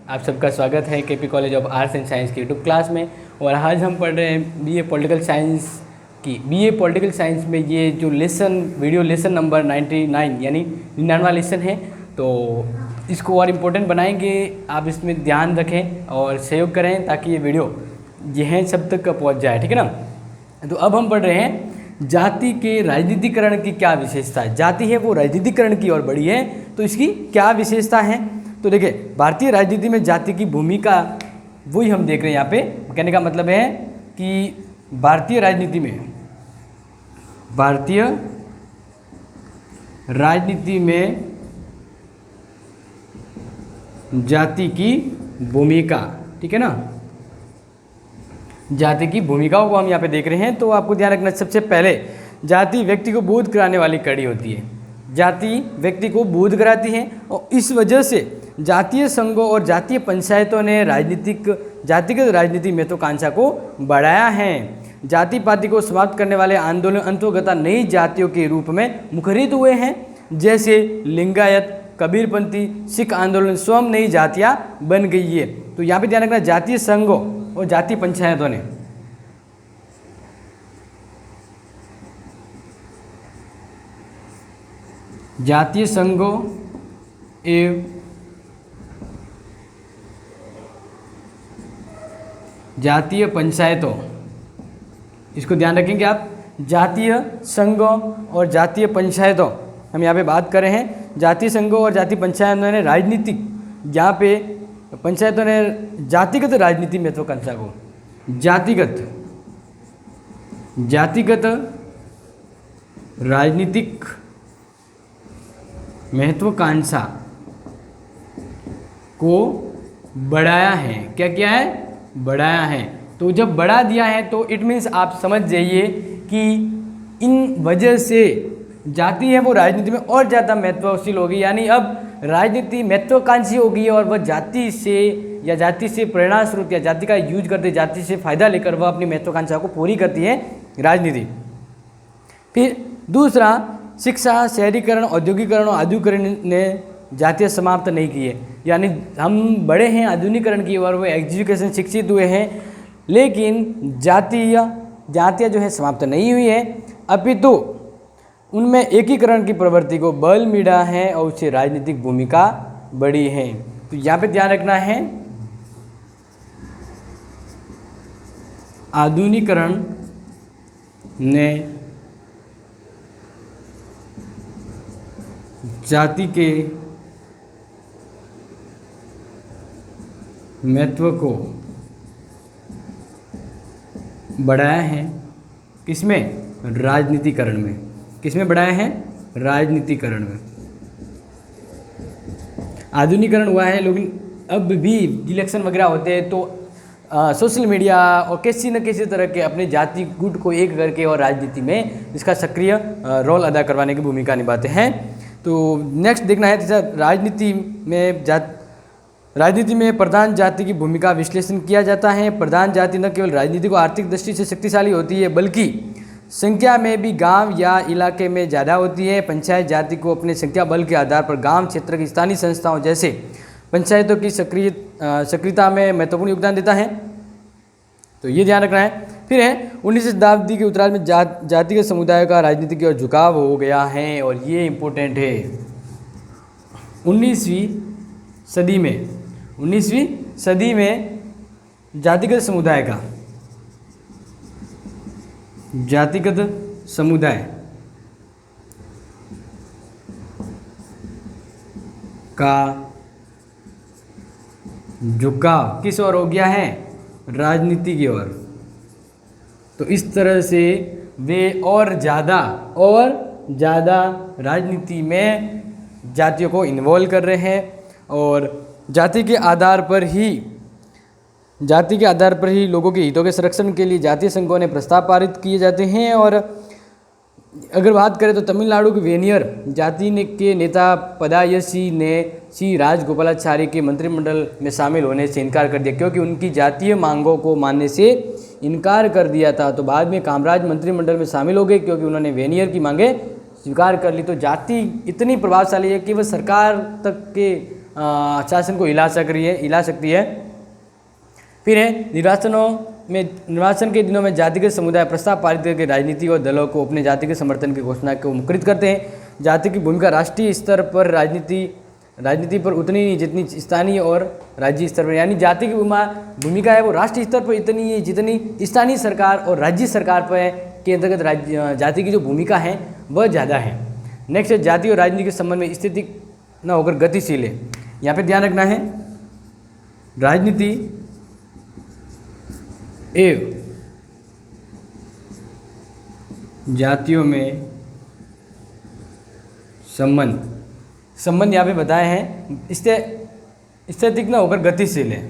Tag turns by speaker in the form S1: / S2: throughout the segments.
S1: आप सबका स्वागत है KP college of arts and science की यूट्यूब क्लास में। और आज हम पढ़ रहे हैं बीए पॉलिटिकल साइंस में ये जो वीडियो लेसन नंबर 99 यानी 99वां लेसन है। तो इसको और इम्पोर्टेंट बनाएंगे, आप इसमें ध्यान रखें और सहयोग करें ताकि ये वीडियो यह सब तक पहुँच जाए, ठीक है ना। तो अब हम पढ़ रहे हैं जाति के राजनीतिकरण की क्या विशेषता है। जाति है वो राजनीतिकरण की ओर बढ़ी है, तो इसकी क्या विशेषता है। तो देखिए, भारतीय राजनीति में जाति की भूमिका वही हम देख रहे हैं यहाँ पे। कहने का मतलब है कि भारतीय राजनीति में जाति की भूमिका, ठीक है ना, जाति की भूमिकाओं को हम यहाँ पे देख रहे हैं। तो आपको ध्यान रखना, सबसे पहले जाति व्यक्ति को बोध कराने वाली कड़ी होती है। जाति व्यक्ति को बोध कराती है और इस वजह से जातीय संघों और जातीय पंचायतों ने जातिगत राजनीति महत्वाकांक्षा को बढ़ाया है। जाति पाति को समाप्त करने वाले आंदोलन अंतर्गत नई जातियों के रूप में मुखरित हुए हैं, जैसे लिंगायत, कबीरपंथी, सिख आंदोलन स्वयं नई जातियाँ बन गई है। तो यहाँ पे ध्यान रखना, जातीय संघों और जातीय पंचायतों ने जातीय संघों एवं जातीय पंचायतों, इसको ध्यान रखेंगे आप, जातीय संघों और जातीय पंचायतों हम यहाँ पे बात कर रहे हैं। जातीय संघों और जातीय पंचायतों ने राजनीतिक, यहाँ पे पंचायतों ने जातिगत राजनीति महत्वाकांक्षा को जातिगत राजनीतिक महत्वाकांक्षा को बढ़ाया है। क्या किया है? बढ़ाया है। तो जब बढ़ा दिया है तो इट मीन्स आप समझ जाइए कि इन वजह से जाति है वो राजनीति में और ज़्यादा महत्वशील होगी, यानी अब राजनीति महत्वाकांक्षी होगी और वह जाति से प्रेरणा स्रोत या जाति का यूज करते, जाति से फायदा लेकर वह अपनी महत्वाकांक्षा को पूरी करती है राजनीति। फिर दूसरा, शिक्षा, शहरीकरण, औद्योगिकरण और आधुनिकीकरण ने जातियाँ समाप्त नहीं की है। यानी हम बड़े हैं आधुनिकीकरण की ओर, वो एजुकेशन शिक्षित हुए हैं, लेकिन जातियाँ जो है समाप्त नहीं हुई है, अपितु उनमें एकीकरण की प्रवृत्ति को बल मिला है और उससे राजनीतिक भूमिका बढ़ी है। तो यहाँ पे ध्यान रखना है, आधुनिकीकरण ने जाति के महत्व को बढ़ाया है। किसमें? राजनीतिकरण में। किसमें बढ़ाया है? राजनीतिकरण में। आधुनिकीकरण हुआ है, लेकिन अब भी इलेक्शन वगैरह होते हैं तो सोशल मीडिया और किसी न किसी तरह के अपने जाति गुट को एक करके और राजनीति में इसका सक्रिय रोल अदा करवाने की भूमिका निभाते हैं। तो नेक्स्ट देखना है, जैसा राजनीति में प्रधान जाति की भूमिका विश्लेषण किया जाता है। प्रधान जाति न केवल राजनीति को आर्थिक दृष्टि से शक्तिशाली होती है, बल्कि संख्या में भी गांव या इलाके में ज़्यादा होती है। पंचायत जाति को अपने संख्या बल के आधार पर गांव क्षेत्र की स्थानीय संस्थाओं जैसे पंचायतों की सक्रियता में महत्वपूर्ण योगदान देता है। तो ये ध्यान रखना है। फिर है 19वीं शताब्दी के उत्तरार्ध में जातिगत समुदाय का राजनीति की ओर झुकाव हो गया है, और ये इम्पोर्टेंट है। 19वीं सदी में जातिगत समुदाय का झुकाव किस ओर हो गया है? राजनीति की ओर। तो इस तरह से वे और ज़्यादा राजनीति में जातियों को इन्वॉल्व कर रहे हैं, और जाति के आधार पर ही लोगों के हितों के संरक्षण के लिए जातीय संघों ने प्रस्ताव पारित किए जाते हैं। और अगर बात करें तो तमिलनाडु के वेनियर जाति के नेता पदायसी ने श्री राजगोपालाचारी के मंत्रिमंडल में शामिल होने से इनकार कर दिया, क्योंकि उनकी जातीय मांगों को मानने से इनकार कर दिया था। तो बाद में कामराज मंत्रिमंडल में शामिल हो गए क्योंकि उन्होंने वेनियर की मांगें स्वीकार कर ली। तो जाति इतनी प्रभावशाली है कि वह सरकार तक के शासन को हिला सकती है। फिर है निर्वाचन के दिनों में जातिगत समुदाय प्रस्ताव पारित करके राजनीति और दलों को अपने जाति के समर्थन की घोषणा को मुखरित करते हैं। जाति की भूमिका राष्ट्रीय स्तर पर राजनीति पर उतनी नहीं जितनी स्थानीय और राज्य स्तर पर, यानी जाति की भूमिका है वो राष्ट्रीय स्तर पर इतनी है जितनी स्थानीय सरकार और राज्य सरकार पर के अंतर्गत जाति की जो भूमिका है वह ज़्यादा है। नेक्स्ट है जाति और राजनीति के संबंध में स्थिति न होकर गतिशील है। यहाँ पे ध्यान रखना है राजनीति एवं जातियों में संबंध यहाँ पे बताए हैं, स्थितिक न होकर गतिशील है।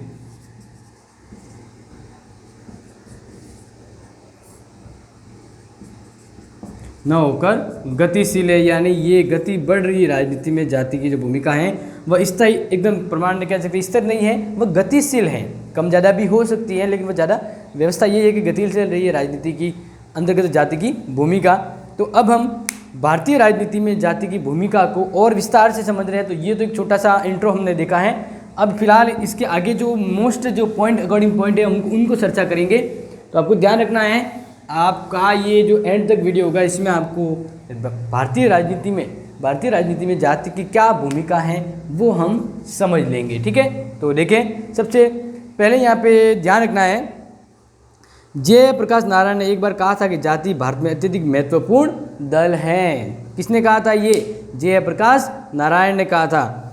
S1: न होकर गतिशील है, यानी ये गति बढ़ रही है राजनीति में। जाति की जो भूमिका है वह स्थायी एकदम प्रमाण कह सकते स्थिर नहीं है, वह गतिशील है। कम ज़्यादा भी हो सकती है लेकिन वह ज़्यादा व्यवस्था ये है कि गतिशील चल रही है राजनीति की अंतर्गत जाति की भूमिका। तो अब हम भारतीय राजनीति में जाति की भूमिका को और विस्तार से समझ रहे हैं। तो ये तो एक छोटा सा इंट्रो हमने देखा है। अब फिलहाल इसके आगे जो पॉइंट अकॉर्डिंग पॉइंट है उनको चर्चा करेंगे। तो आपको ध्यान रखना है, आपका ये जो एंड तक वीडियो होगा इसमें आपको भारतीय राजनीति में जाति की क्या भूमिका है वो हम समझ लेंगे। ठीक है, तो देखें सबसे पहले यहाँ पे ध्यान रखना है, जयप्रकाश नारायण ने एक बार कहा था कि जाति भारत में अत्यधिक महत्वपूर्ण दल है। किसने कहा था? ये जयप्रकाश नारायण ने कहा था।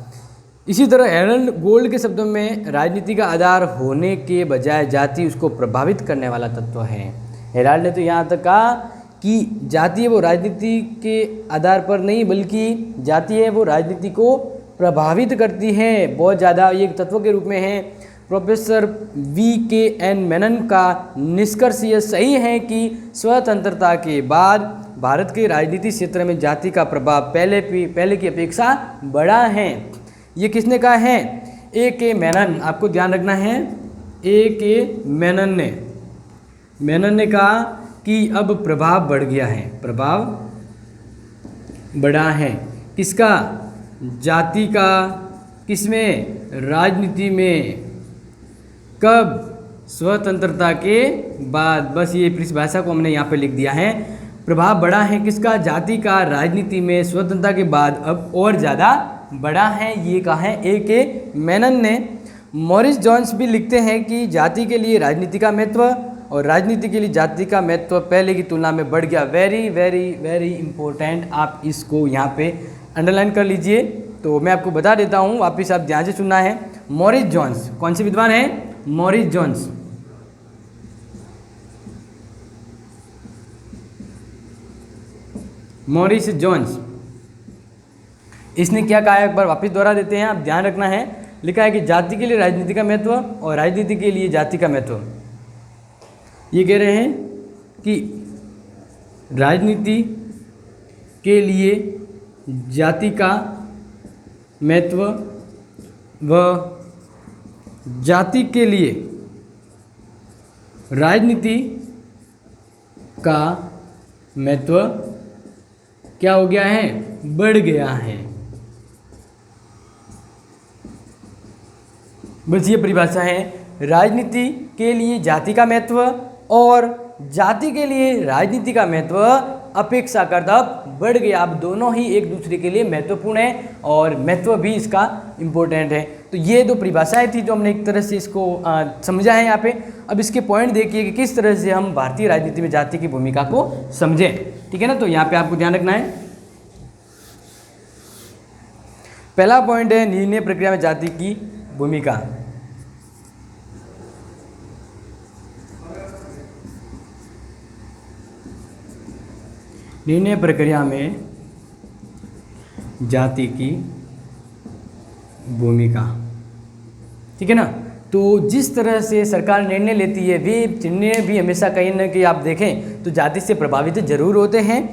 S1: इसी तरह हेरल्ड गोल्ड के शब्दों में राजनीति का आधार होने के बजाय जाति उसको प्रभावित करने वाला तत्व है। हेराल्ड ने तो यहाँ तक कहा कि जाति है वो राजनीति के आधार पर नहीं बल्कि जाति है वो राजनीति को प्रभावित करती है बहुत ज़्यादा, ये एक तत्व के रूप में है। प्रोफेसर VKN मेनन का निष्कर्ष यह सही है कि स्वतंत्रता के बाद भारत के राजनीतिक क्षेत्र में जाति का प्रभाव पहले की अपेक्षा बड़ा है। ये किसने कहा है? A.K. मेनन। आपको ध्यान रखना है, A.K. मेनन ने कहा कि अब प्रभाव बढ़ गया है, प्रभाव बढ़ा है। किसका? जाति का। किसमें? राजनीति में। कब? स्वतंत्रता के बाद। बस ये परिभाषा को हमने यहाँ पे लिख दिया है। प्रभाव बढ़ा है किसका? जाति का राजनीति में स्वतंत्रता के बाद अब और ज़्यादा बढ़ा है, ये कहा है A.K. मेनन ने। मॉरिस जॉन्स भी लिखते हैं कि जाति के लिए राजनीति का महत्व और राजनीति के लिए जाति का महत्व पहले की तुलना में बढ़ गया। वेरी वेरी वेरी इंपॉर्टेंट, आप इसको यहाँ पे अंडरलाइन कर लीजिए। तो मैं आपको बता देता हूँ, वापिस आप ध्यान से सुनना है। मॉरिस जॉन्स कौन से विद्वान हैं? Morris Johns. मॉरिस जॉन्स इसने क्या कहा है, एक बार वापस दोहरा देते हैं, आप ध्यान रखना है। लिखा है कि जाति के लिए राजनीति का महत्व और राजनीति के लिए जाति का महत्व। ये कह रहे हैं कि राजनीति के लिए जाति का महत्व व जाति के लिए राजनीति का महत्व क्या हो गया है? बढ़ गया है। बस ये परिभाषा है, राजनीति के लिए जाति का महत्व और जाति के लिए राजनीति का महत्व अपेक्षाकृत बढ़ गया। अब दोनों ही एक दूसरे के लिए महत्वपूर्ण है और महत्व भी इसका इम्पोर्टेंट है। तो ये दो परिभाषाएं थी जो हमने एक तरह से इसको समझा है यहाँ पे। अब इसके पॉइंट देखिए कि किस तरह से हम भारतीय राजनीति में जाति की भूमिका को समझें। ठीक है ना, तो यहाँ पे आपको ध्यान रखना है। पहला पॉइंट है निर्णय प्रक्रिया में जाति की भूमिका। निर्णय प्रक्रिया में जाति की भूमिका, ठीक है ना। तो जिस तरह से सरकार निर्णय लेती है वे निर्णय भी हमेशा कहीं ना कहीं आप देखें तो जाति से प्रभावित जरूर होते हैं।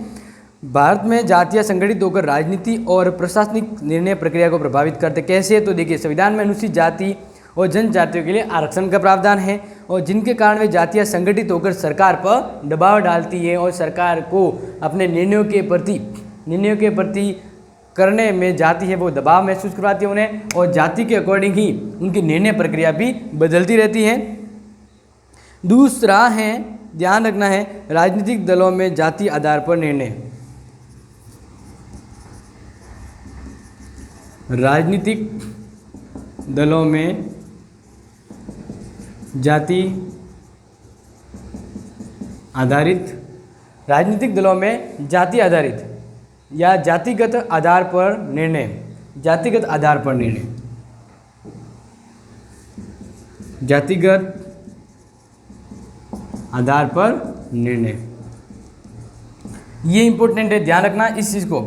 S1: भारत में जातियां संगठित होकर राजनीति और प्रशासनिक निर्णय प्रक्रिया को प्रभावित करते कैसे? तो देखिए, संविधान में अनुसूचित जाति और जनजातियों के लिए आरक्षण का प्रावधान है और जिनके कारण वे जातियां संगठित होकर सरकार पर दबाव डालती है और सरकार को अपने निर्णयों के प्रति करने में जाति है वो दबाव महसूस करवाती है उन्हें, और जाति के अकॉर्डिंग ही उनकी निर्णय प्रक्रिया भी बदलती रहती है। दूसरा है, ध्यान रखना है, राजनीतिक दलों में जाति आधार पर निर्णय। राजनीतिक दलों में जाति आधारित, राजनीतिक दलों में जाति आधारित या जातिगत आधार पर निर्णय, जातिगत आधार पर निर्णय, जातिगत आधार पर निर्णय, ये इंपॉर्टेंट है, ध्यान रखना इस चीज़ को।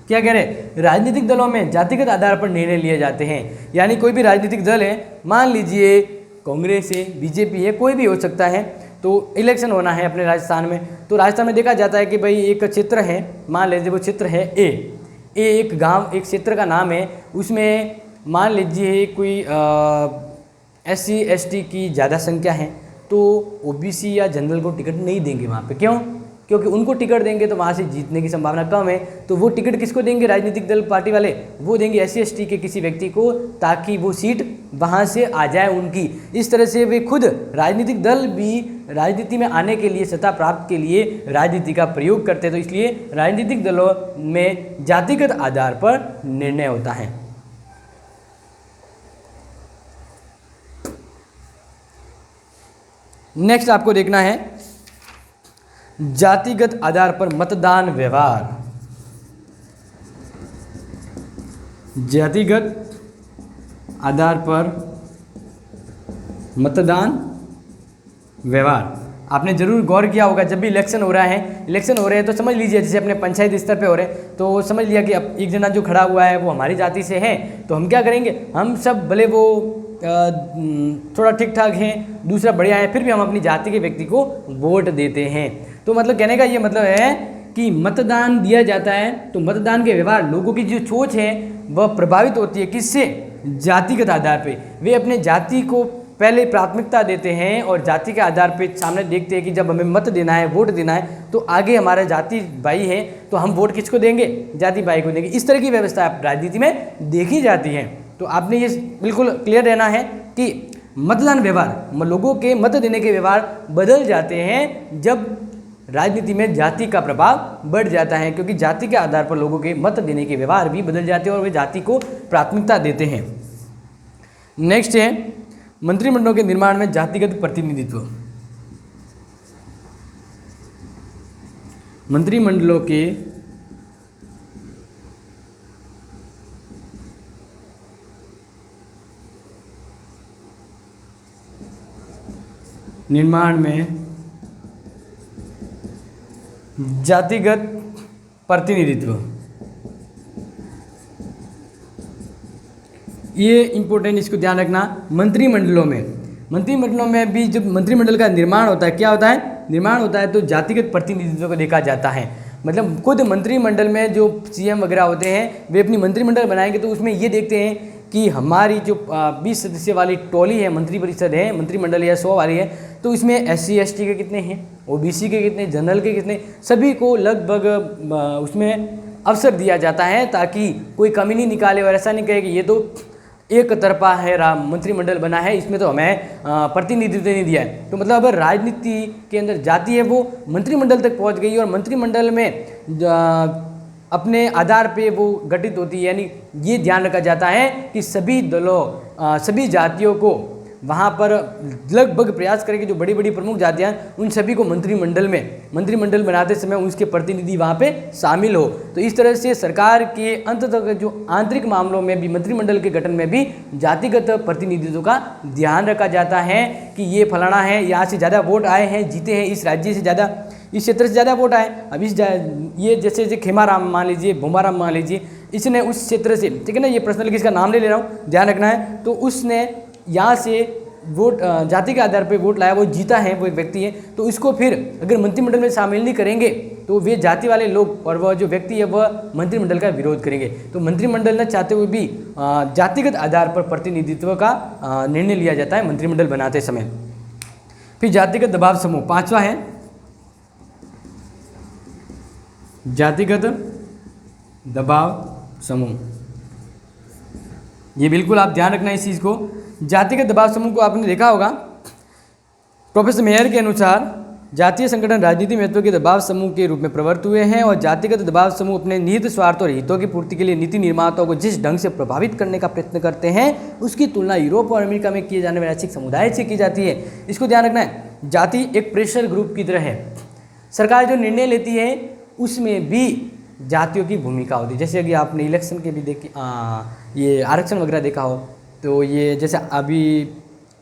S1: क्या कह रहे, राजनीतिक दलों में जातिगत आधार पर निर्णय लिए जाते हैं, यानी कोई भी राजनीतिक दल है, मान लीजिए कांग्रेस है, बीजेपी है, कोई भी हो सकता है, तो इलेक्शन होना है अपने राजस्थान में, तो राजस्थान में देखा जाता है कि भाई एक क्षेत्र है, मान लीजिए वो क्षेत्र है ए एक गांव, एक क्षेत्र का नाम है, उसमें मान लीजिए कोई SC ST की ज़्यादा संख्या है, तो OBC या जनरल को टिकट नहीं देंगे वहाँ पे। क्यों? क्योंकि उनको टिकट देंगे तो वहाँ से जीतने की संभावना कम है, तो वो टिकट किसको देंगे, राजनीतिक दल पार्टी वाले, वो देंगे SC ST के किसी व्यक्ति को, ताकि वो सीट वहाँ से आ जाए उनकी। इस तरह से वे खुद राजनीतिक दल भी राजनीति में आने के लिए, सत्ता प्राप्त के लिए राजनीति का प्रयोग करते हैं, तो इसलिए राजनीतिक दलों में जातिगत आधार पर निर्णय होता है। नेक्स्ट आपको देखना है जातिगत आधार पर मतदान व्यवहार। जातिगत आधार पर मतदान व्यवहार आपने जरूर गौर किया होगा, जब भी इलेक्शन हो रहा है, इलेक्शन हो रहे हैं तो समझ लीजिए, जैसे अपने पंचायत स्तर पे हो रहे हैं, तो समझ लिया कि अब एक जना जो खड़ा हुआ है वो हमारी जाति से है, तो हम क्या करेंगे, हम सब भले वो थोड़ा ठीक ठाक हैं, दूसरा बढ़िया है, फिर भी हम अपनी जाति के व्यक्ति को वोट देते हैं। तो मतलब कहने का ये मतलब है कि मतदान दिया जाता है, तो मतदान के व्यवहार, लोगों की जो सोच है वह प्रभावित होती है, किससे, जातिगत आधार पे। वे अपने जाति को पहले प्राथमिकता देते हैं और जाति के आधार पे सामने देखते हैं कि जब हमें मत देना है, वोट देना है, तो आगे हमारा जाति भाई है, तो हम वोट किसको देंगे, जाति भाई को देंगे। इस तरह की व्यवस्था राजनीति में देखी जाती है। तो आपने ये बिल्कुल क्लियर रहना है कि मतदान व्यवहार, लोगों के मत देने के व्यवहार बदल जाते हैं जब राजनीति में जाति का प्रभाव बढ़ जाता है, क्योंकि जाति के आधार पर लोगों के मत देने के व्यवहार भी बदल जाते हैं और वे जाति को प्राथमिकता देते हैं। नेक्स्ट है मंत्रिमंडलों के निर्माण में जातिगत प्रतिनिधित्व। मंत्रिमंडलों के निर्माण में जातिगत प्रतिनिधित्व, ये इंपॉर्टेंट, इसको ध्यान रखना। मंत्रिमंडलों में भी जब मंत्रिमंडल का निर्माण होता है, क्या होता है, निर्माण होता है, तो जातिगत प्रतिनिधित्व को देखा जाता है। मतलब खुद मंत्रिमंडल में जो CM वगैरह होते हैं, वे अपनी मंत्रिमंडल बनाएंगे तो उसमें ये देखते हैं कि हमारी जो 20 सदस्य वाली टोली है, मंत्रिपरिषद है, मंत्रिमंडल या 100 वाली है, तो इसमें SC ST के कितने हैं, OBC के कितने, जनरल के कितने, सभी को लगभग उसमें अवसर दिया जाता है, ताकि कोई कमी नहीं निकाले और ऐसा नहीं कहे कि ये तो एक तरफा है मंत्रिमंडल बना है, इसमें तो हमें प्रतिनिधित्व नहीं दिया है। तो मतलब अगर राजनीति के अंदर जाति है वो मंत्रिमंडल तक पहुंच गई और मंत्रिमंडल में अपने आधार पे वो गठित होती है, यानी ये ध्यान रखा जाता है कि सभी दलों, सभी जातियों को वहाँ पर लगभग प्रयास करें कि जो बड़ी बड़ी प्रमुख जातियाँ हैं उन सभी को मंत्रिमंडल बनाते समय उसके प्रतिनिधि वहाँ पे शामिल हो। तो इस तरह से सरकार के अंत तक जो आंतरिक मामलों में भी मंत्रिमंडल के गठन में भी जातिगत प्रतिनिधित्व का ध्यान रखा जाता है कि ये फलाना है, यहाँ से ज़्यादा वोट आए हैं, जीते हैं, इस राज्य से ज़्यादा, इस क्षेत्र से ज़्यादा वोट आए। अब ये जैसे खेमाराम मान लीजिए, भूमाराम मान लीजिए, इसने उस क्षेत्र से, ठीक है ना, ये पर्सनल किसका नाम ले रहा हूँ, ध्यान रखना है, तो उसने यहाँ से वोट जाति के आधार पर वोट लाया, वो जीता है, वो एक व्यक्ति है, तो इसको फिर अगर मंत्रिमंडल में शामिल नहीं करेंगे तो वे जाति वाले लोग और वह जो व्यक्ति है वह मंत्रिमंडल का विरोध करेंगे। तो मंत्रिमंडल न चाहते हुए भी जातिगत आधार पर प्रतिनिधित्व का निर्णय लिया जाता है मंत्रिमंडल बनाते समय। फिर जातिगत दबाव समूह, पांचवा है जातिगत दबाव समूह, ये बिल्कुल आप ध्यान रखना इस चीज़ को। जातिगत दबाव समूह को आपने देखा होगा, प्रोफेसर मेयर के अनुसार जातीय संगठन राजनीति महत्व के दबाव समूह के रूप में प्रवृत्त हुए हैं और जातिगत दबाव समूह अपने निहित स्वार्थ और हितों की पूर्ति के लिए नीति निर्माताओं को जिस ढंग से प्रभावित करने का प्रयत्न करते हैं उसकी तुलना यूरोप और अमेरिका में किए जाने वाले ऐच्छिक समुदाय से की जाती है। इसको ध्यान रखना है, जाति एक प्रेशर ग्रुप की तरह है। सरकार जो निर्णय लेती है उसमें भी जातियों की भूमिका होती है। जैसे अभी आपने इलेक्शन के भी देखी, ये आरक्षण वगैरह देखा हो, तो ये जैसे अभी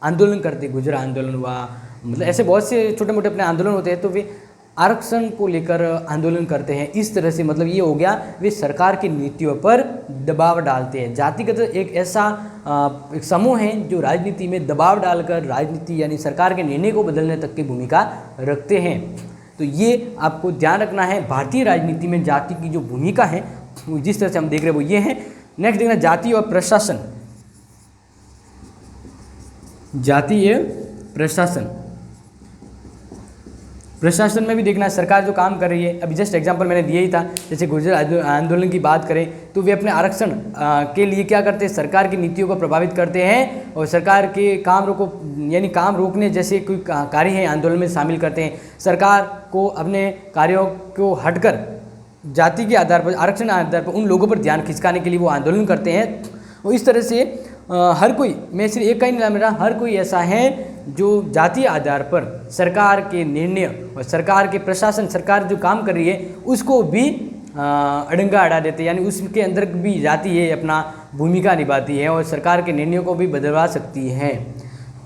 S1: आंदोलन करते, गुजरात आंदोलन हुआ, मतलब ऐसे बहुत से छोटे मोटे अपने आंदोलन होते हैं, तो वे आरक्षण को लेकर आंदोलन करते हैं। इस तरह से मतलब ये हो गया, वे सरकार की नीतियों पर दबाव डालते हैं। जातिगत एक ऐसा एक समूह है जो राजनीति में दबाव डालकर राजनीति यानी सरकार के निर्णय को बदलने तक की भूमिका रखते हैं। तो ये आपको ध्यान रखना है, भारतीय राजनीति में जाति की जो भूमिका है जिस तरह से हम देख रहे हैं वो ये है। नेक्स्ट देखना, जाति और प्रशासन। जातीय प्रशासन, प्रशासन में भी देखना सरकार जो काम कर रही है। अभी जस्ट एग्जांपल मैंने दिया ही था, जैसे गुजरात आंदोलन की बात करें तो वे अपने आरक्षण के लिए क्या करते हैं, सरकार की नीतियों को प्रभावित करते हैं और सरकार के काम रोको यानी काम रोकने जैसे कोई कार्य है आंदोलन में शामिल करते हैं। सरकार को अपने कार्यों को हटकर जाति के आधार पर, आरक्षण के आधार पर उन लोगों पर ध्यान खिंचकाने के लिए वो आंदोलन करते हैं। और इस तरह से हर कोई, मैं सिर्फ एक का ही नहीं मिला, हर कोई ऐसा है जो जातीय आधार पर सरकार के निर्णय और सरकार के प्रशासन, सरकार जो काम कर रही है उसको भी अड़ंगा अड़ा देते हैं, यानी उसके अंदर भी जाति है अपना भूमिका निभाती है और सरकार के निर्णयों को भी बदलवा सकती है।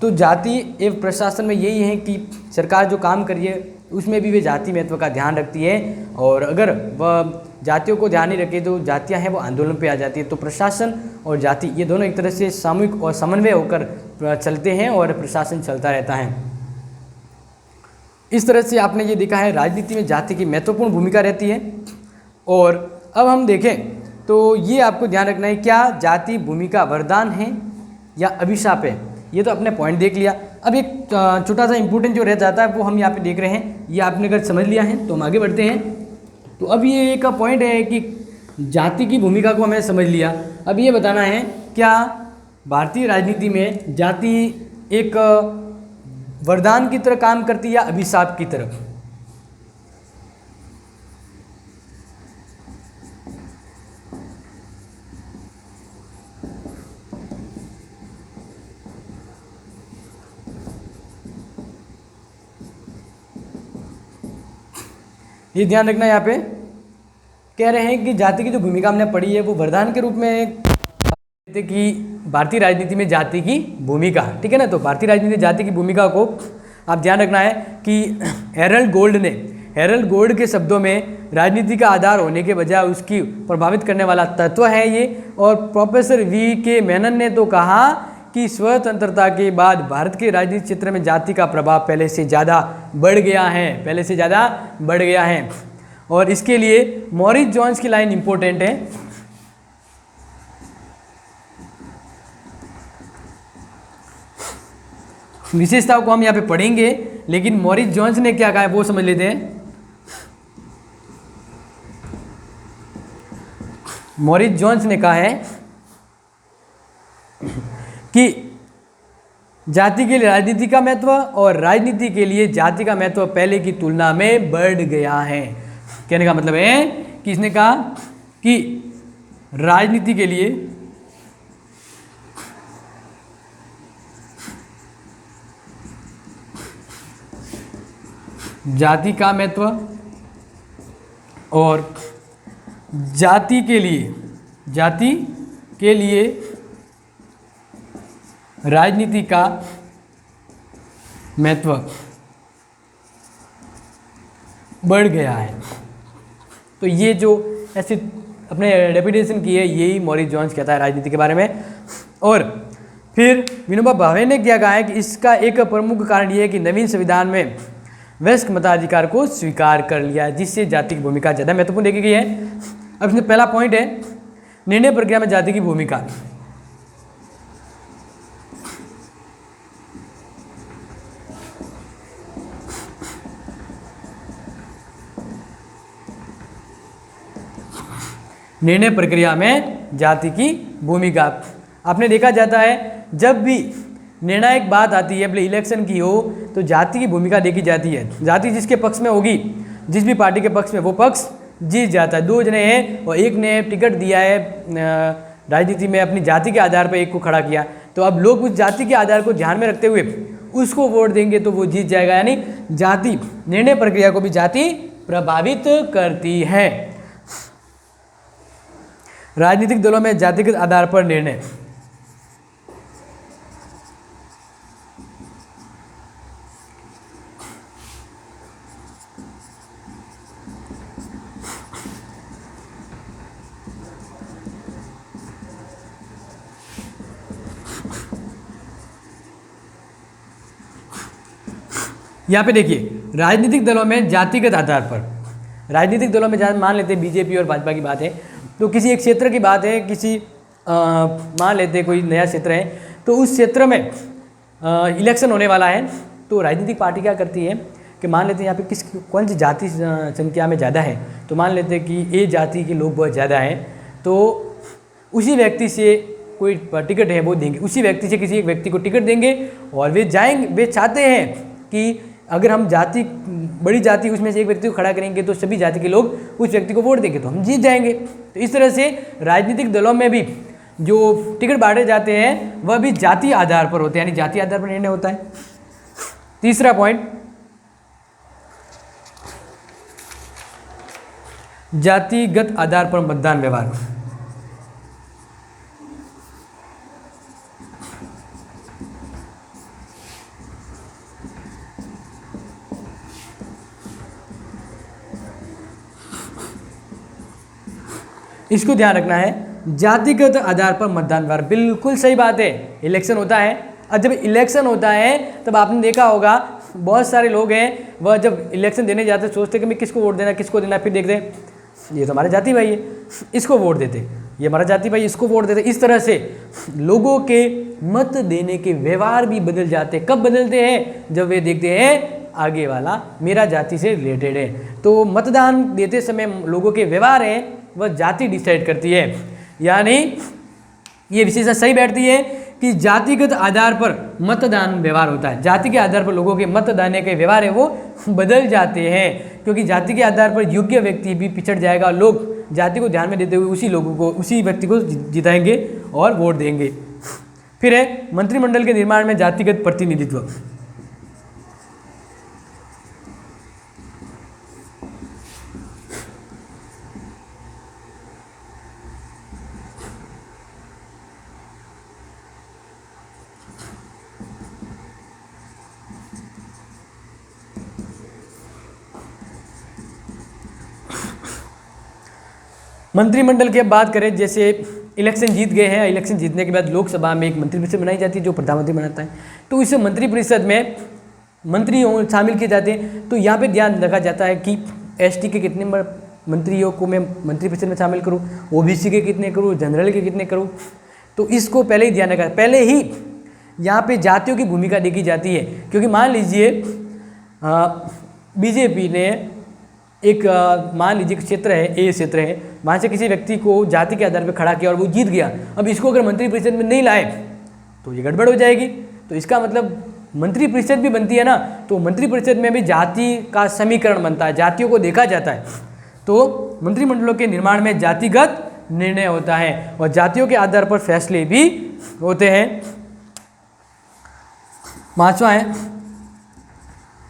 S1: तो जाति एवं प्रशासन में यही है कि सरकार जो काम कर रही है उसमें भी वे जाति महत्व का ध्यान रखती है और अगर वह जातियों को ध्यान नहीं रखे तो जातियां हैं वो आंदोलन पे आ जाती है। तो प्रशासन और जाति ये दोनों एक तरह से सामूहिक और समन्वय होकर चलते हैं और प्रशासन चलता रहता है। इस तरह से आपने ये देखा है राजनीति में जाति की महत्वपूर्ण भूमिका रहती है। और अब हम देखें तो ये आपको ध्यान रखना है, क्या जाति भूमिका वरदान है या अभिशाप है। ये तो आपने पॉइंट देख लिया। अब एक छोटा सा इंपॉर्टेंट जो रह जाता है वो हम यहाँ पे देख रहे हैं, ये आपने अगर समझ लिया है तो हम आगे बढ़ते हैं। तो अब ये एक पॉइंट है कि जाति की भूमिका को हमें समझ लिया। अब ये बताना है क्या भारतीय राजनीति में जाति एक वरदान की तरह काम करती है या अभिशाप की तरफ। ये ध्यान रखना, यहाँ पे कह रहे हैं कि जाति की जो भूमिका हमने पढ़ी है वो वरदान के रूप में कि भारतीय राजनीति में जाति की भूमिका, ठीक है ना। तो भारतीय राजनीति में जाति की भूमिका को आप ध्यान रखना है कि हेरल्ड गोल्ड के शब्दों में राजनीति का आधार होने के बजाय उसकी प्रभावित करने वाला तत्व है ये। और प्रोफेसर वी के मेनन ने तो कहा कि स्वतंत्रता के बाद भारत के राजनीतिक क्षेत्र में जाति का प्रभाव पहले से ज़्यादा बढ़ गया है, और इसके लिए मॉरिस जोन्स की लाइन इंपॉर्टेंट है। विशेषताओं को हम यहाँ पे पढ़ेंगे, लेकिन मॉरिस जोन्स ने क्या कहा है वो समझ लेते हैं। मॉरिस जोन्स ने कहा है कि जाति के लिए राजनीति का महत्व और राजनीति के लिए जाति का महत्व पहले की तुलना में बढ़ गया है। कहने का मतलब है कि इसने कहा कि राजनीति के लिए जाति का महत्व और जाति के लिए राजनीति का महत्व बढ़ गया है। तो ये जो ऐसे अपने डेफिनेशन की है यही मॉरिस जोन्स कहता है राजनीति के बारे में। और फिर विनोबा भावे ने क्या कहा है कि इसका एक प्रमुख कारण ये है कि नवीन संविधान में वयस्क मताधिकार को स्वीकार कर लिया, जिससे जाति की भूमिका ज़्यादा महत्वपूर्ण देखी गई है। अब इसमें पहला पॉइंट है निर्णय प्रक्रिया में जाति की भूमिका। निर्णय प्रक्रिया में जाति की भूमिका। आपने देखा जाता है जब भी निर्णायक बात आती है, भले इलेक्शन की हो, तो जाति की भूमिका देखी जाती है। जाति जिसके पक्ष में होगी, जिस भी पार्टी के पक्ष में, वो पक्ष जीत जाता है। दो जने हैं और एक ने टिकट दिया है राजनीति में, अपनी जाति के आधार पर एक को खड़ा किया, तो अब लोग उस जाति के आधार को ध्यान में रखते हुए उसको वोट देंगे तो वो जीत जाएगा। यानी जाति, निर्णय प्रक्रिया को भी जाति प्रभावित करती है। राजनीतिक दलों में जातिगत आधार पर निर्णय। यहाँ पे देखिए, राजनीतिक दलों में जातिगत आधार पर, राजनीतिक दलों में मान लेते हैं बीजेपी और भाजपा की बात है, तो किसी एक क्षेत्र की बात है, किसी मान लेते हैं कोई नया क्षेत्र है, तो उस क्षेत्र में इलेक्शन होने वाला है, तो राजनीतिक पार्टी क्या करती है कि मान लेते हैं यहाँ पे कौन सी जाति संख्या में ज़्यादा है, तो मान लेते हैं कि ए जाति के लोग बहुत ज़्यादा हैं, तो उसी व्यक्ति से कोई टिकट है वो देंगे, उसी व्यक्ति से किसी एक व्यक्ति को टिकट देंगे और वे जाएंगे, वे चाहते हैं कि अगर हम जाति, बड़ी जाति उसमें से एक व्यक्ति को खड़ा करेंगे तो सभी जाति के लोग उस व्यक्ति को वोट देंगे तो हम जीत जाएंगे। तो इस तरह से राजनीतिक दलों में भी जो टिकट बांटे जाते हैं वह भी जाति आधार पर होते हैं, यानी जाति आधार पर निर्णय होता है। तीसरा पॉइंट, जातिगत आधार पर मतदान व्यवहार। इसको ध्यान रखना है, जातिगत आधार पर मतदान व्यवहार, बिल्कुल सही बात है। इलेक्शन होता है, और जब इलेक्शन होता है तब आपने देखा होगा बहुत सारे लोग हैं, वह जब इलेक्शन देने जाते सोचते कि मैं किसको वोट देना, किसको देना, फिर देखते ये तो हमारे जाति भाई है, इसको वोट देते, ये हमारा जाति भाई, इसको वोट देते। इस तरह से लोगों के मत देने के व्यवहार भी बदल जाते। कब बदलते हैं? जब वे देखते हैं आगे वाला मेरा जाति से रिलेटेड है। तो मतदान देते समय लोगों के व्यवहार हैं वह जाति डिसाइड करती है, यानी ये विशेषता सही बैठती है कि जातिगत आधार पर मतदान व्यवहार होता है। जाति के आधार पर लोगों के मत देने के व्यवहार है वो बदल जाते हैं, क्योंकि जाति के आधार पर योग्य व्यक्ति भी पिछड़ जाएगा। लोग जाति को ध्यान में देते हुए उसी लोगों को, उसी व्यक्ति को जिताएंगे और वोट देंगे। फिर है मंत्रिमंडल के निर्माण में जातिगत प्रतिनिधित्व। मंत्रिमंडल की अब बात करें, जैसे इलेक्शन जीत गए हैं, इलेक्शन जीतने के बाद लोकसभा में एक मंत्रिपरिषद बनाई जाती है जो प्रधानमंत्री बनाता है। तो इस मंत्रिपरिषद में मंत्री शामिल किए जाते हैं। तो यहाँ पे ध्यान रखा जाता है कि एसटी के कितने मंत्रियों को मैं मंत्रिपरिषद में शामिल करूँ, ओबीसी के कितने करूँ, जनरल के कितने करूँ। तो इसको पहले ही ध्यान रखा, पहले ही यहाँ पे जातियों की भूमिका देखी जाती है। क्योंकि मान लीजिए बीजेपी ने एक मान लीजिए क्षेत्र है, ए क्षेत्र है, वहाँ से किसी व्यक्ति को जाति के आधार पर खड़ा किया और वो जीत गया। अब इसको अगर मंत्रिपरिषद में नहीं लाए तो ये गड़बड़ हो जाएगी। तो इसका मतलब मंत्रिपरिषद भी बनती है ना, तो मंत्रिपरिषद में भी जाति का समीकरण बनता है, जातियों को देखा जाता है। तो मंत्रिमंडलों के निर्माण में जातिगत निर्णय होता है और जातियों के आधार पर फैसले भी होते हैं। पांचवा है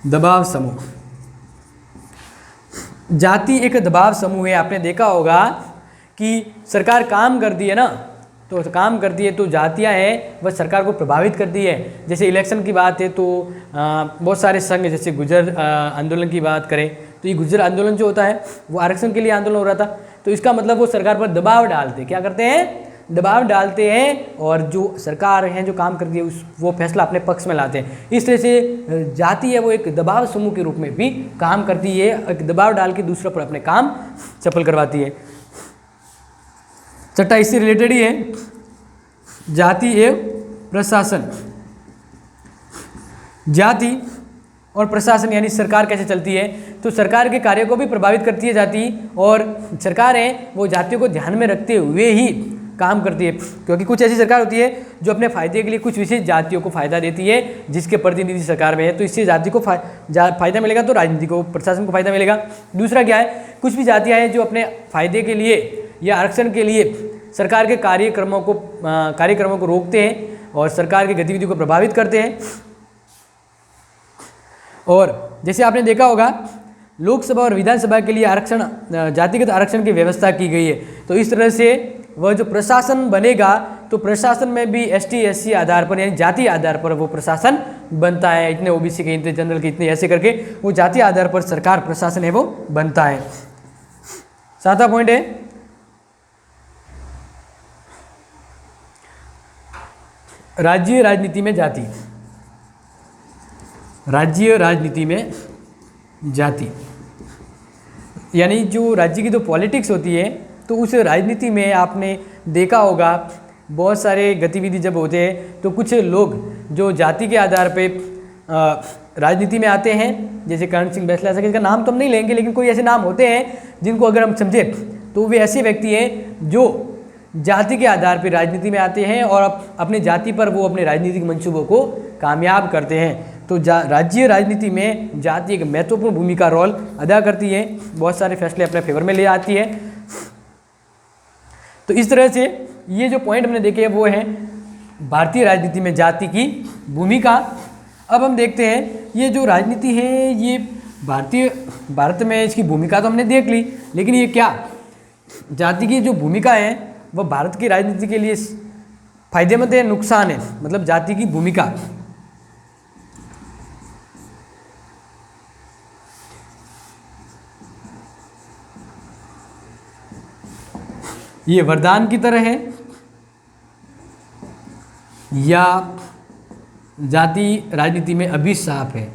S1: दबाव समूह। जाति एक दबाव समूह है। आपने देखा होगा कि सरकार काम करती है ना, तो काम करती है तो जातियां हैं वह सरकार को प्रभावित करती है। जैसे इलेक्शन की बात है तो बहुत सारे संघ, जैसे गुर्जर आंदोलन की बात करें तो ये गुर्जर आंदोलन जो होता है वो आरक्षण के लिए आंदोलन हो रहा था। तो इसका मतलब वो सरकार पर दबाव डालते, क्या करते हैं, दबाव डालते हैं और जो सरकार है जो काम करती है वो फैसला अपने पक्ष में लाते हैं। इस तरह से जाति है वो एक दबाव समूह के रूप में भी काम करती है, एक दबाव डाल के दूसरों पर अपने काम सफल करवाती है। छठा इससे रिलेटेड ही है, जाति एवं प्रशासन। जाति और प्रशासन यानी सरकार कैसे चलती है, तो सरकार के कार्य को भी प्रभावित करती है जाति, और सरकार है वो जातियों को ध्यान में रखते हुए ही काम करती है, क्योंकि कुछ ऐसी सरकार होती है जो अपने फायदे के लिए कुछ विशेष जातियों को फायदा देती है जिसके प्रतिनिधि सरकार में है, तो इससे जाति को फायदा मिलेगा तो राजनीति को, प्रशासन को फायदा मिलेगा। दूसरा क्या है, कुछ भी जातियाँ हैं जो अपने फायदे के लिए या आरक्षण के लिए सरकार के कार्यक्रमों को रोकते हैं और सरकार की गतिविधियों को प्रभावित करते हैं। और जैसे आपने देखा होगा लोकसभा और विधानसभा के लिए आरक्षण, जातिगत आरक्षण की व्यवस्था की गई है, तो इस तरह से वह जो प्रशासन बनेगा तो प्रशासन में भी ST SC आधार पर यानी जाति आधार पर वो प्रशासन बनता है। इतने OBC के, इतने जनरल के, इतने ऐसे करके वो जाति आधार पर सरकार प्रशासन है वो बनता है। 7वां पॉइंट है राज्य राजनीति में जाति। राज्य राजनीति में जाति यानी जो राज्य की जो पॉलिटिक्स होती है तो उस राजनीति में आपने देखा होगा बहुत सारे गतिविधि जब होते हैं तो कुछ लोग जो जाति के आधार पे राजनीति में आते हैं, जैसे करण सिंह बैसला, इसका नाम तो हम नहीं लेंगे लेकिन कोई ऐसे नाम होते हैं जिनको अगर हम समझे तो वे ऐसे व्यक्ति हैं जो जाति के आधार पर राजनीति में आते हैं और अपनी जाति पर वो अपने राजनीतिक मंसूबों को कामयाब करते हैं। तो राज्य राजनीति में जाति एक महत्वपूर्ण भूमिका रोल अदा करती है, बहुत सारे फैसले अपने फेवर में ले आती है। तो इस तरह से ये जो पॉइंट हमने देखे वो है भारतीय राजनीति में जाति की भूमिका। अब हम देखते हैं ये जो राजनीति है ये भारत में इसकी भूमिका तो हमने देख ली, लेकिन ये क्या जाति की जो भूमिका है वह भारत की राजनीति के लिए फायदेमंद है, नुकसान है, मतलब जाति की भूमिका। ये वरदान की तरह है या जाति राजनीति में अभिशाप है।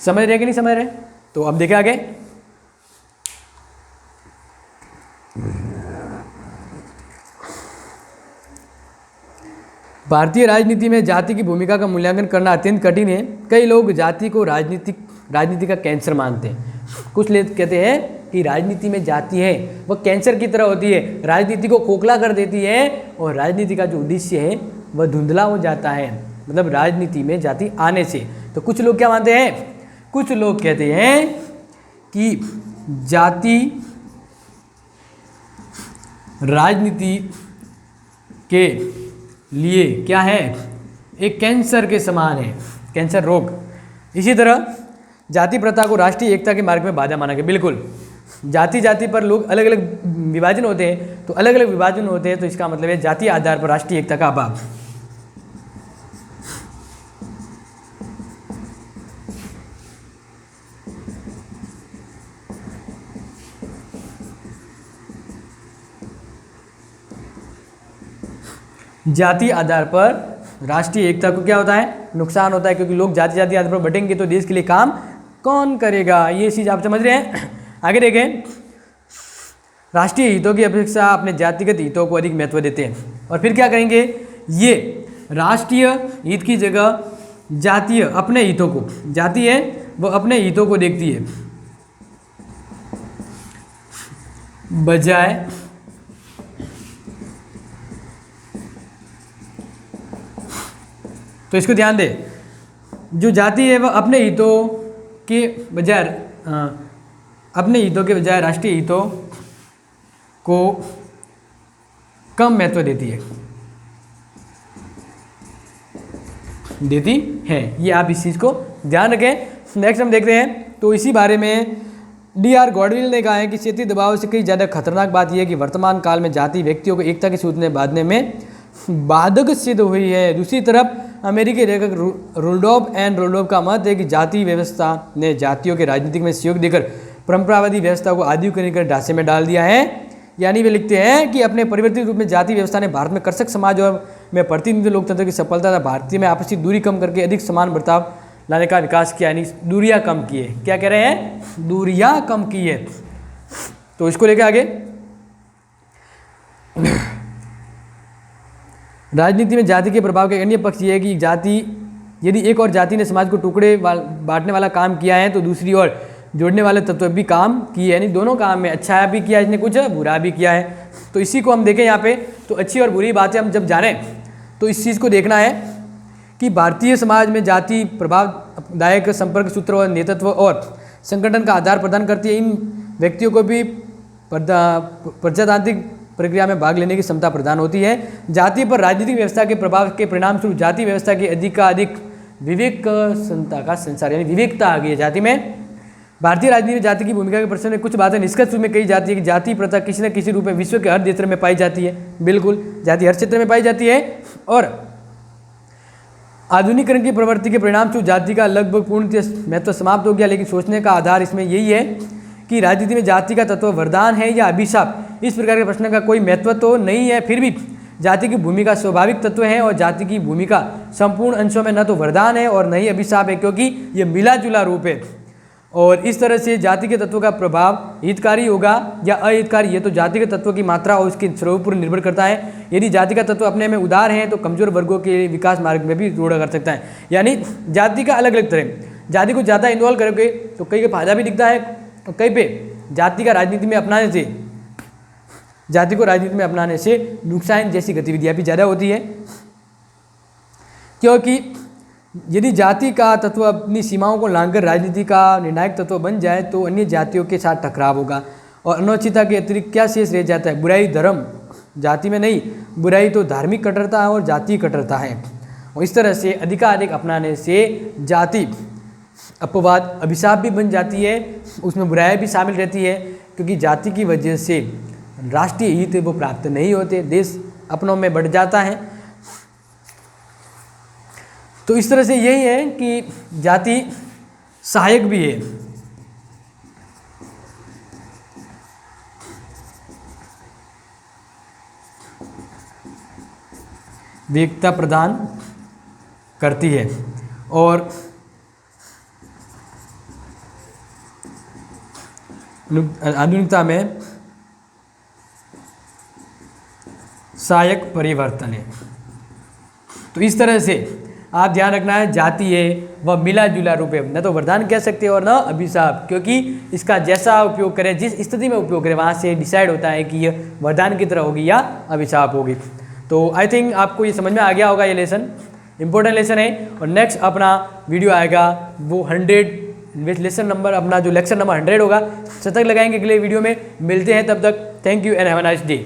S1: समझ रहे कि नहीं समझ रहे? तो अब देखें आगे। भारतीय राजनीति में जाति की भूमिका का मूल्यांकन करना अत्यंत कठिन है। कई लोग जाति को राजनीति का कैंसर मानते हैं। कुछ लोग कहते हैं कि राजनीति में जाति है वह कैंसर की तरह होती है, राजनीति को खोखला कर देती है और राजनीति का जो उद्देश्य है वह धुंधला हो जाता है, मतलब राजनीति में जाति आने से। तो कुछ लोग क्या मानते हैं, कुछ लोग कहते हैं कि जाति राजनीति के लिए क्या है, एक कैंसर के समान है, कैंसर रोग। इसी तरह जाति प्रथा को राष्ट्रीय एकता के मार्ग में बाधा माना गया। बिल्कुल, जाति पर लोग अलग अलग विभाजन होते हैं, तो अलग अलग विभाजन होते हैं तो इसका मतलब है जातीय आधार पर राष्ट्रीय एकता का अभाव। जाति आधार पर राष्ट्रीय एकता को क्या होता है, नुकसान होता है, क्योंकि लोग जाति आधार पर बटेंगे तो देश के लिए काम कौन करेगा, ये चीज़ आप समझ रहे हैं। आगे देखें, राष्ट्रीय हितों की अपेक्षा अपने जातिगत हितों को अधिक महत्व देते हैं और फिर क्या करेंगे, ये राष्ट्रीय हित की जगह जातीय अपने हितों को, जाति है वो अपने हितों को देखती है बजाय तो इसको ध्यान दे, जो जाति है वह अपने हितों के बजाय राष्ट्रीय हितों को कम महत्व देती है। ये आप इस चीज़ को ध्यान रखें। नेक्स्ट हम देखते हैं, तो इसी बारे में D.R. गॉडविल ने कहा है कि क्षेत्रीय दबाव से कई ज़्यादा खतरनाक बात यह है कि वर्तमान काल में जाति व्यक्तियों को एकता के सूत्र बांधने में बाधक सिद्ध हुई है। दूसरी तरफ अमेरिकी लेखक रुडोल्फ का मत है कि जाति व्यवस्था ने जातियों के राजनीतिक में सहयोग देकर परंपरावादी व्यवस्था को आधुनिक ढांचे में डाल दिया है। यानी वे लिखते हैं कि अपने परिवर्तित रूप में जाति व्यवस्था ने भारत में कृषक समाज और में प्रतिनिधि लोकतंत्र की सफलता था भारतीय में आपसी दूरी कम करके अधिक समान बर्ताव लाने का विकास किया, यानी दूरियां कम की है। क्या कह रहे हैं, दूरियां कम की है। तो इसको लेकर आगे, राजनीति में जाति के प्रभाव के अन्य पक्ष ये है कि जाति यदि एक और जाति ने समाज को टुकड़े बांटने वाला काम किया है तो दूसरी ओर जोड़ने वाले तत्व भी काम किए, यानी दोनों काम में अच्छा भी किया इसने, कुछ बुरा भी किया है। तो इसी को हम देखें यहाँ पे, तो अच्छी और बुरी बातें हम जब जानें तो इस चीज़ को देखना है कि भारतीय समाज में जाति प्रभावदायक संपर्क सूत्र और नेतृत्व और संगठन का आधार प्रदान करती है। इन व्यक्तियों को भी प्रजातांत्रिक प्रक्रिया में भाग लेने की क्षमता प्रदान होती है। जाति पर राजनीतिक व्यवस्था के प्रभाव के परिणाम स्वरूप जाति व्यवस्था की अधिक विवेक संता का संसार, यानी विवेकता आ गई है जाति में। भारतीय राजनीति में जाति की भूमिका के प्रश्न में कुछ बातें निष्कर्ष रूप में कही जाती है कि जाति प्रथा किसी न किसी रूप में विश्व के हर क्षेत्र में पाई जाती है। बिल्कुल, जाति हर क्षेत्र में पाई जाती है और आधुनिकीकरण की प्रवृत्ति के परिणाम स्वरूप जाति का लगभग पूर्णतः महत्व समाप्त हो गया। लेकिन सोचने का आधार इसमें यही है कि राजनीति में जाति का तत्व वरदान है या अभिशाप, इस प्रकार के प्रश्न का कोई महत्व तो नहीं है। फिर भी जाति की भूमिका स्वाभाविक तत्व है और जाति की भूमिका संपूर्ण अंशों में न तो वरदान है और न ही अभिशाप है, क्योंकि ये मिला जुला रूप है। और इस तरह से जाति के तत्व का प्रभाव हितकारी होगा या अहितकारी, ये तो जाति के तत्व की मात्रा और उसके स्वरूप पर निर्भर करता है। यदि जाति का तत्व अपने में उदार है तो कमजोर वर्गों के विकास मार्ग में भी जोड़ा कर सकता है। यानी जाति का अलग अलग तरह, जाति को ज़्यादा इन्वॉल्व करोगे तो कई का फायदा भी दिखता है और कई पे जाति का राजनीति में अपनाने से, जाति को राजनीति में अपनाने से नुकसान जैसी गतिविधियाँ भी ज़्यादा होती है। क्योंकि यदि जाति का तत्व अपनी सीमाओं को लांघकर राजनीति का निर्णायक तत्व बन जाए तो अन्य जातियों के साथ टकराव होगा और अनौचिता के अतिरिक्त क्या शेष रह जाता है? बुराई धर्म जाति में नहीं, बुराई तो धार्मिक कट्टरता है और जाति कट्टरता है। और इस तरह से अधिकाधिक अपनाने से जाति अपवाद अभिशाप भी बन जाती है, उसमें बुराई भी शामिल रहती है, क्योंकि जाति की वजह से राष्ट्रीय हित वो प्राप्त नहीं होते, देश अपनों में बढ़ जाता है। तो इस तरह से यही है कि जाति सहायक भी है, विवेकता प्रदान करती है और आधुनिकता में सहायक परिवर्तन है। तो इस तरह से आप ध्यान रखना है, जाति है वह मिला जुला रूप है, न तो वरदान कह सकते और न अभिशाप, क्योंकि इसका जैसा उपयोग करें, जिस स्थिति में उपयोग करें, वहाँ से डिसाइड होता है कि यह वरदान की तरह होगी या अभिशाप होगी। तो आई थिंक आपको ये समझ में आ गया होगा, ये लेसन इंपॉर्टेंट लेसन है। और नेक्स्ट अपना वीडियो आएगा वो 100 लेसन नंबर, अपना जो लेक्चर नंबर 100 होगा, शतक लगाएंगे अगले वीडियो में। मिलते हैं तब तक, thank you and have a nice day.